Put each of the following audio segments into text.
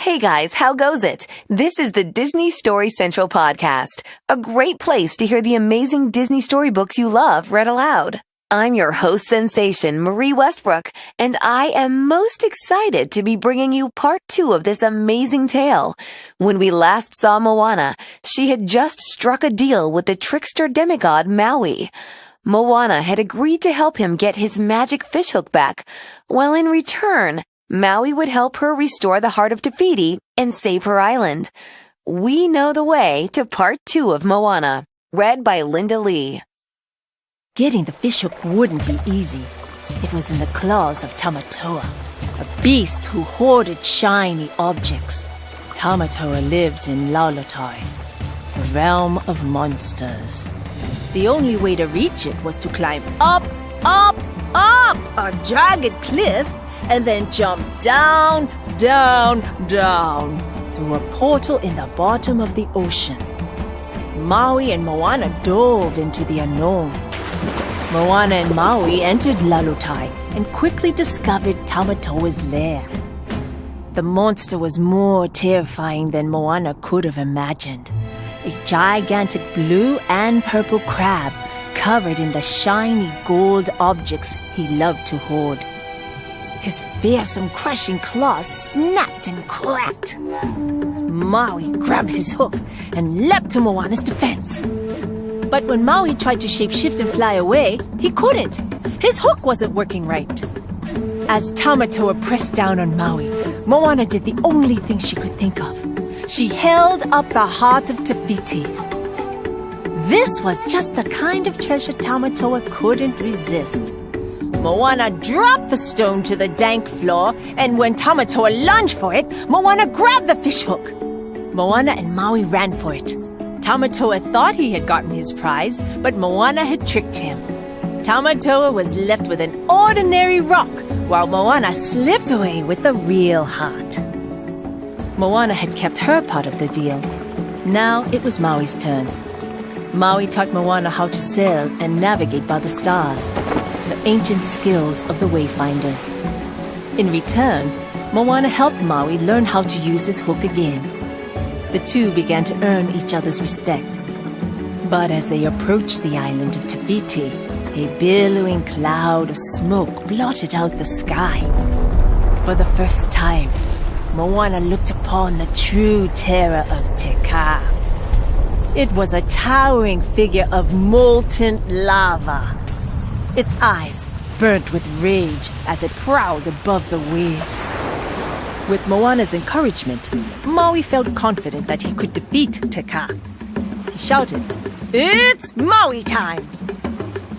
Hey guys, how goes it? This is the Disney Story Central podcast, a great place to hear the amazing Disney storybooks you love read aloud. I'm your host sensation, Marie Westbrook, and I am most excited to be bringing you part 2 of this amazing tale. When we last saw Moana, she had just struck a deal with the trickster demigod Maui. Moana had agreed to help him get his magic fishhook back, while in return, Maui would help her restore the heart of Te Fiti and save her island. We know the way to part 2 of Moana, read by Linda Lee. Getting the fishhook wouldn't be easy. It was in the claws of Tamatoa, a beast who hoarded shiny objects. Tamatoa lived in Laulotai, the realm of monsters. The only way to reach it was to climb up a jagged cliff and then jump down through a portal in the bottom of the ocean. Maui and Moana dove into the unknown. Moana and Maui entered Laulotai and quickly discovered Tamatoa's lair. The monster was more terrifying than Moana could have imagined. A gigantic blue and purple crab covered in the shiny gold objects he loved to hoard. His fearsome, crushing claws snapped and cracked. Maui grabbed his hook and leapt to Moana's defense. But when Maui tried to shapeshift and fly away, he couldn't. His hook wasn't working right. As Tamatoa pressed down on Maui, Moana did the only thing she could think of. She held up the heart of Te Fiti. This was just the kind of treasure Tamatoa couldn't resist. Moana dropped the stone to the dank floor, and when Tamatoa lunged for it, Moana grabbed the fishhook. Moana and Maui ran for it. Tamatoa thought he had gotten his prize, but Moana had tricked him. Tamatoa was left with an ordinary rock, while Moana slipped away with the real heart. Moana had kept her part of the deal. Now it was Maui's turn. Maui taught Moana how to sail and navigate by the stars, the ancient skills of the wayfinders. In return, Moana helped Maui learn how to use his hook again. The two began to earn each other's respect. But as they approached the island of Te Fiti, a billowing cloud of smoke blotted out the sky. For the first time, Moana looked upon the true terror of Te Kā. It was a towering figure of molten lava. Its eyes burnt with rage as it prowled above the waves. With Moana's encouragement, Maui felt confident that he could defeat Te Kā. He shouted, "It's Maui time!"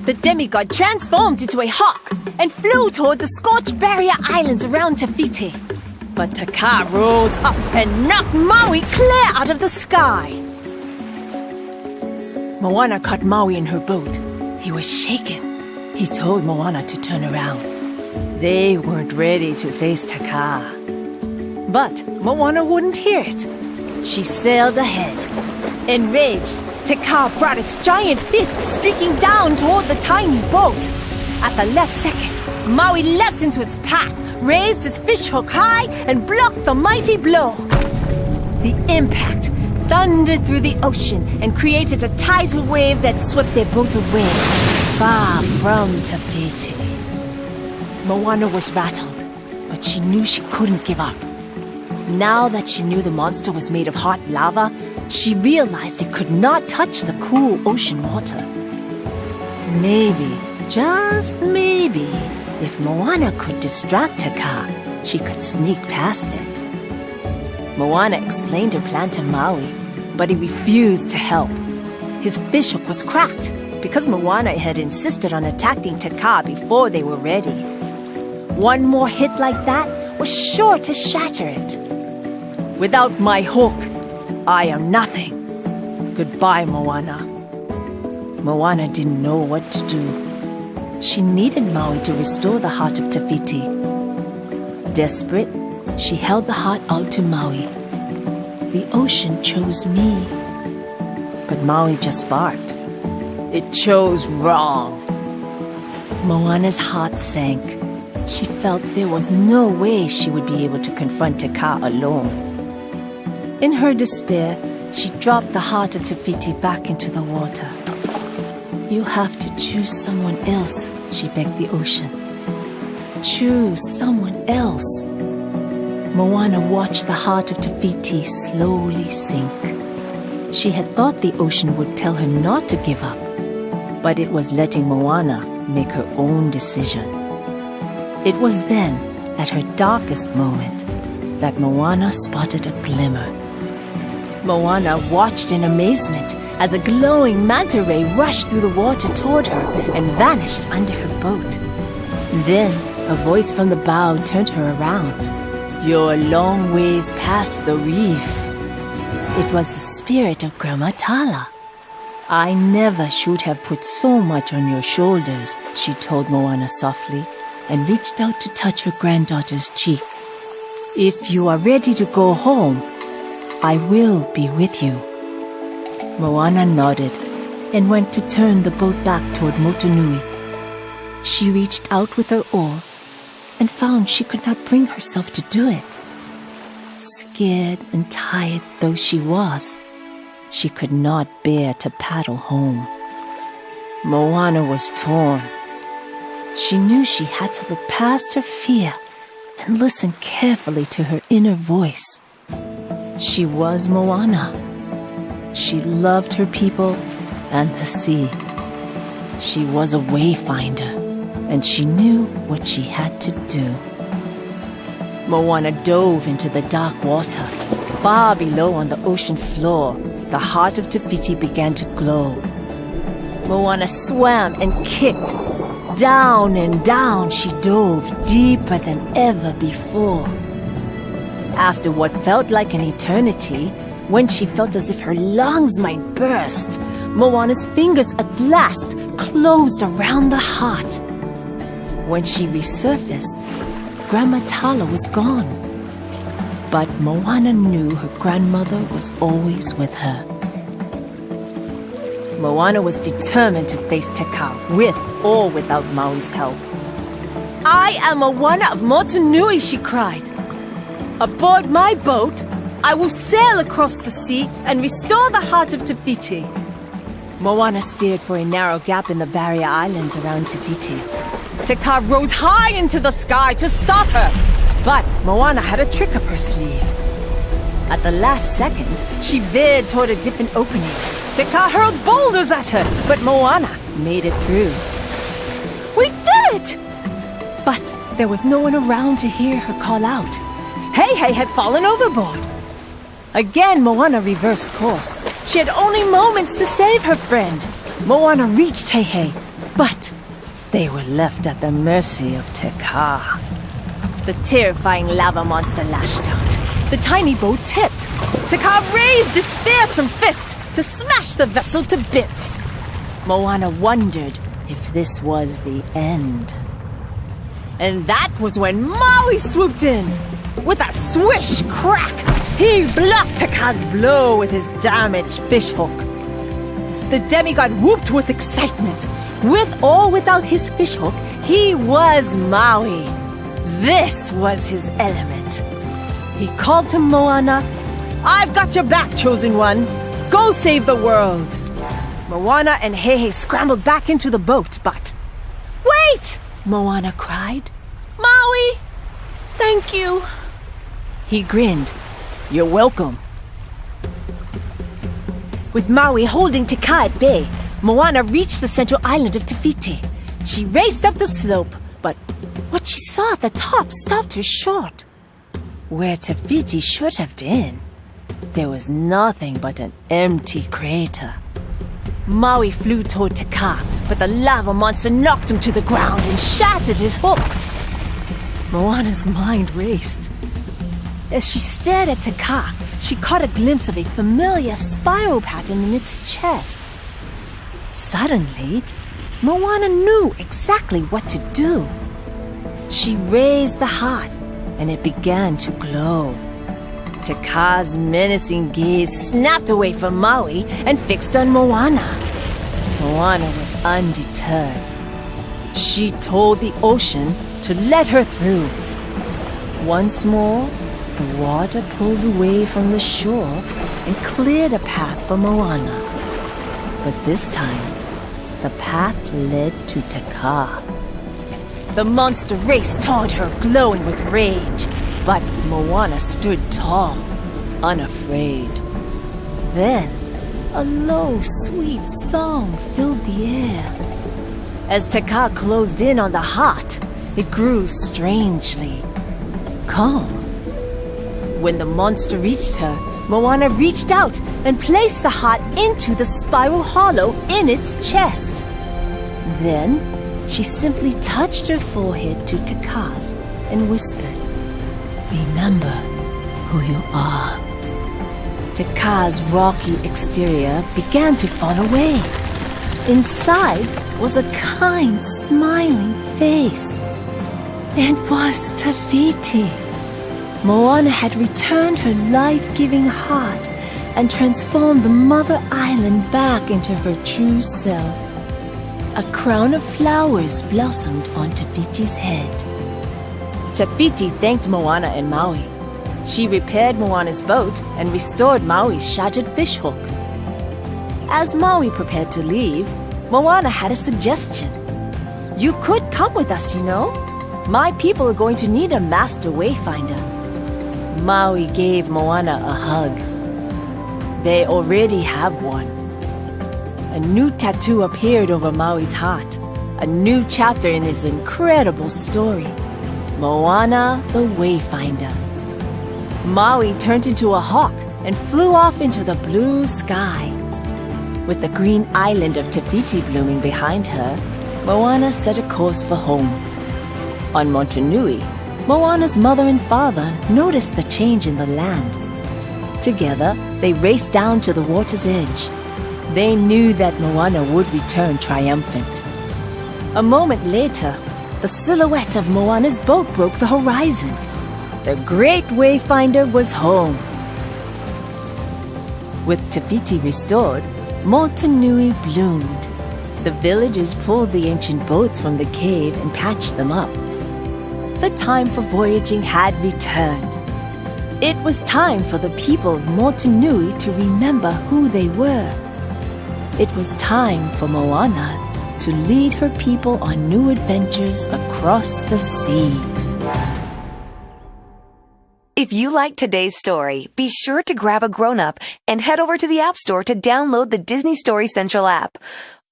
The demigod transformed into a hawk and flew toward the scorched barrier islands around Te Fiti. But Te Kā rose up and knocked Maui clear out of the sky. Moana caught Maui in her boat. He was shaken. He told Moana to turn around. They weren't ready to face Te Kā. But Moana wouldn't hear it. She sailed ahead. Enraged, Te Kā brought its giant fist streaking down toward the tiny boat. At the last second, Maui leapt into its path, raised his fishhook high, and blocked the mighty blow. The impact thundered through the ocean and created a tidal wave that swept their boat away, far from Te Fiti. Moana was rattled, but she knew she couldn't give up. Now that she knew the monster was made of hot lava, she realized it could not touch the cool ocean water. Maybe, just maybe, if Moana could distract Te Kā, she could sneak past it. Moana explained her plan to Maui, but he refused to help. His fishhook was cracked because Moana had insisted on attacking Te Kā before they were ready. One more hit like that was sure to shatter it. "Without my hook, I am nothing. Goodbye, Moana." Moana didn't know what to do. She needed Maui to restore the heart of Te Fiti. Desperate, she held the heart out to Maui. "The ocean chose me." But Maui just barked. "It chose wrong." Moana's heart sank. She felt there was no way she would be able to confront Te Kā alone. In her despair, she dropped the heart of Te Fiti back into the water. "You have to choose someone else," she begged the ocean. "Choose someone else." Moana watched the heart of Te Fiti slowly sink. She had thought the ocean would tell her not to give up, but it was letting Moana make her own decision. It was then, at her darkest moment, that Moana spotted a glimmer. Moana watched in amazement as a glowing manta ray rushed through the water toward her and vanished under her boat. Then, a voice from the bow turned her around. "You're a long ways past the reef." It was the spirit of Grandma Tala. "I never should have put so much on your shoulders," she told Moana softly, and reached out to touch her granddaughter's cheek. "If you are ready to go home, I will be with you." Moana nodded and went to turn the boat back toward Motunui. She reached out with her oar and found she could not bring herself to do it. Scared and tired though she was, she could not bear to paddle home. Moana was torn. She knew she had to look past her fear and listen carefully to her inner voice. She was Moana. She loved her people and the sea. She was a wayfinder, and she knew what she had to do. Moana dove into the dark water. Far below on the ocean floor, the heart of Te Fiti began to glow. Moana swam and kicked. Down and down she dove, deeper than ever before. After what felt like an eternity, when she felt as if her lungs might burst, Moana's fingers at last closed around the heart. When she resurfaced, Grandma Tala was gone. But Moana knew her grandmother was always with her. Moana was determined to face Te Kā, with or without Maui's help. "I am Moana of Motunui," she cried. "Aboard my boat, I will sail across the sea and restore the heart of Te Fiti." Moana steered for a narrow gap in the barrier islands around Te Fiti. Te Kā rose high into the sky to stop her, but Moana had a trick up her sleeve. At the last second, she veered toward a different opening. Te Kā hurled boulders at her, but Moana made it through. "We did it!" But there was no one around to hear her call out. Hei had fallen overboard. Again, Moana reversed course. She had only moments to save her friend. Moana reached Hei, but they were left at the mercy of Te Kā. The terrifying lava monster lashed out. The tiny boat tipped. Te Kā raised its fearsome fist to smash the vessel to bits. Moana wondered if this was the end. And that was when Maui swooped in. With a swish crack, he blocked Te Kā's blow with his damaged fishhook. The demigod whooped with excitement. With or without his fishhook, he was Maui. This was his element. He called to Moana, "I've got your back, chosen one. Go save the world." Moana and Hei scrambled back into the boat, but... "Wait!" Moana cried. "Maui! Thank you." He grinned. "You're welcome." With Maui holding Te Kā at bay, Moana reached the central island of Te Fiti. She raced up the slope, but what she saw at the top stopped her short. Where Te Fiti should have been, there was nothing but an empty crater. Maui flew toward Te Kā, but the lava monster knocked him to the ground and shattered his hook. Moana's mind raced. As she stared at Te Kā, she caught a glimpse of a familiar spiral pattern in its chest. Suddenly, Moana knew exactly what to do. She raised the heart, and it began to glow. Te Kā's menacing gaze snapped away from Maui and fixed on Moana. Moana was undeterred. She told the ocean to let her through. Once more, The water pulled away from the shore and cleared a path for Moana. But this time, the path led to Taka. The monster raced toward her, glowing with rage, but Moana stood tall, unafraid. Then, a low, sweet song filled the air. As Taka closed in on the heart, it grew strangely calm. When the monster reached her, Moana reached out and placed the heart into the spiral hollow in its chest. Then, she simply touched her forehead to Taka's and whispered, "Remember who you are." Taka's rocky exterior began to fall away. Inside was a kind, smiling face. It was Tafiti. Moana had returned her life-giving heart and transformed the Mother Island back into her true self. A crown of flowers blossomed on Tafiti's head. Tafiti thanked Moana and Maui. She repaired Moana's boat and restored Maui's shattered fishhook. As Maui prepared to leave, Moana had a suggestion. "You could come with us, you know. My people are going to need a master wayfinder." Maui gave Moana a hug. They already have one. A new tattoo appeared over Maui's heart, a new chapter in his incredible story, Moana the Wayfinder. Maui turned into a hawk and flew off into the blue sky. With the green island of Tafiti blooming behind her, Moana set a course for home. On Motunui, Moana's mother and father noticed the change in the land. Together, they raced down to the water's edge. They knew that Moana would return triumphant. A moment later, the silhouette of Moana's boat broke the horizon. The great wayfinder was home. With Tafiti restored, Motunui bloomed. The villagers pulled the ancient boats from the cave and patched them up. The time for voyaging had returned. It was time for the people of Motunui to remember who they were. It was time for Moana to lead her people on new adventures across the sea. If you liked today's story, be sure to grab a grown-up and head over to the App Store to download the Disney Story Central app.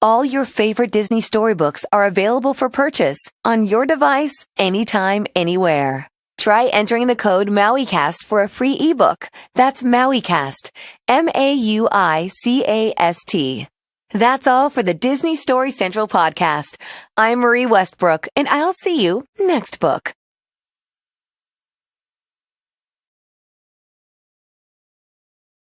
All your favorite Disney storybooks are available for purchase on your device, anytime, anywhere. Try entering the code MauiCast for a free ebook. That's MauiCast, MauiCast. That's all for the Disney Story Central podcast. I'm Marie Westbrook, and I'll see you next book.